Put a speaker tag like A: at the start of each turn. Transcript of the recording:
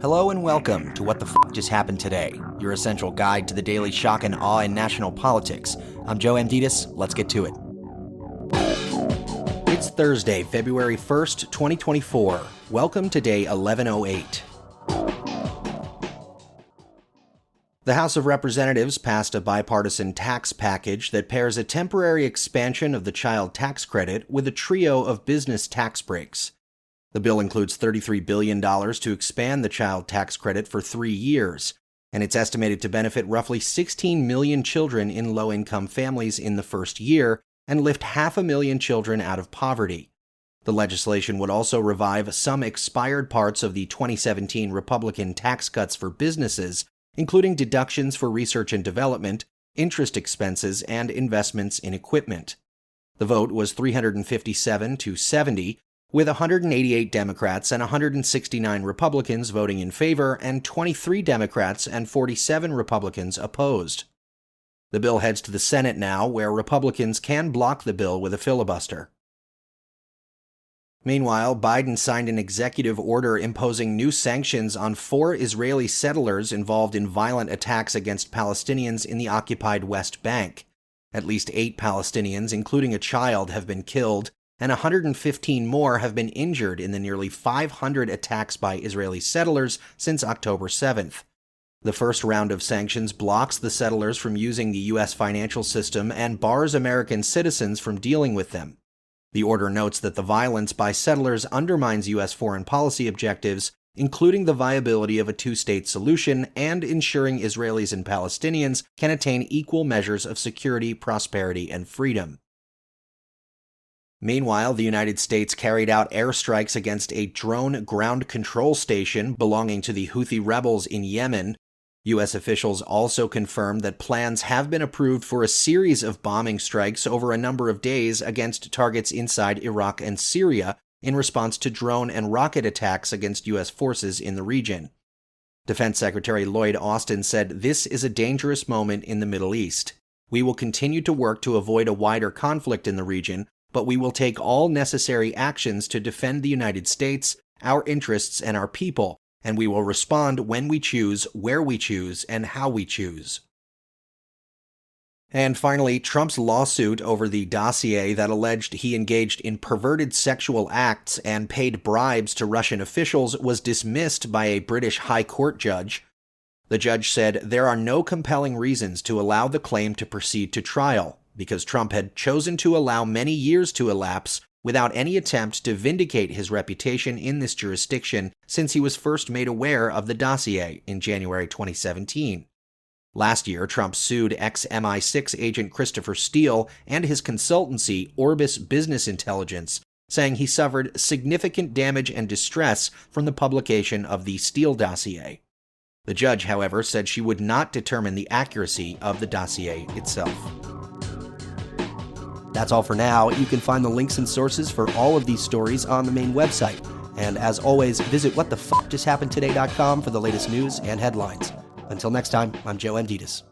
A: Hello and welcome to What the F*** Just Happened Today, your essential guide to the daily shock and awe in national politics. I'm Joe Amditis. Let's get to it. It's Thursday, February 1st, 2024. Welcome to day 1108. The House of Representatives passed a bipartisan tax package that pairs a temporary expansion of the child tax credit with a trio of business tax breaks. The bill includes $33 billion to expand the child tax credit for 3 years, and it's estimated to benefit roughly 16 million children in low-income families in the first year and lift 500,000 children out of poverty. The legislation would also revive some expired parts of the 2017 Republican tax cuts for businesses, including deductions for research and development, interest expenses, and investments in equipment. The vote was 357 to 70, with 188 Democrats and 169 Republicans voting in favor and 23 Democrats and 47 Republicans opposed. The bill heads to the Senate now, where Republicans can block the bill with a filibuster. Meanwhile, Biden signed an executive order imposing new sanctions on 4 Israeli settlers involved in violent attacks against Palestinians in the occupied West Bank. At least 8 Palestinians, including a child, have been killed, and 115 more have been injured in the nearly 500 attacks by Israeli settlers since October 7th. The first round of sanctions blocks the settlers from using the U.S. financial system and bars American citizens from dealing with them. The order notes that the violence by settlers undermines U.S. foreign policy objectives, including the viability of a two-state solution and ensuring Israelis and Palestinians can attain equal measures of security, prosperity, and freedom. Meanwhile, the United States carried out airstrikes against a drone ground control station belonging to the Houthi rebels in Yemen. U.S. officials also confirmed that plans have been approved for a series of bombing strikes over a number of days against targets inside Iraq and Syria in response to drone and rocket attacks against U.S. forces in the region. Defense Secretary Lloyd Austin said, "This is a dangerous moment in the Middle East. We will continue to work to avoid a wider conflict in the region, but we will take all necessary actions to defend the United States, our interests, and our people, and we will respond when we choose, where we choose, and how we choose." And finally, Trump's lawsuit over the dossier that alleged he engaged in perverted sexual acts and paid bribes to Russian officials was dismissed by a British High Court judge. The judge said there are no compelling reasons to allow the claim to proceed to trial, because Trump had chosen to allow many years to elapse without any attempt to vindicate his reputation in this jurisdiction since he was first made aware of the dossier in January 2017. Last year, Trump sued ex-MI6 agent Christopher Steele and his consultancy, Orbis Business Intelligence, saying he suffered significant damage and distress from the publication of the Steele dossier. The judge, however, said she would not determine the accuracy of the dossier itself. That's all for now. You can find the links and sources for all of these stories on the main website. And as always, visit whatthefjusthappenedtoday.com for the latest news and headlines. Until next time, I'm Joe Amditis.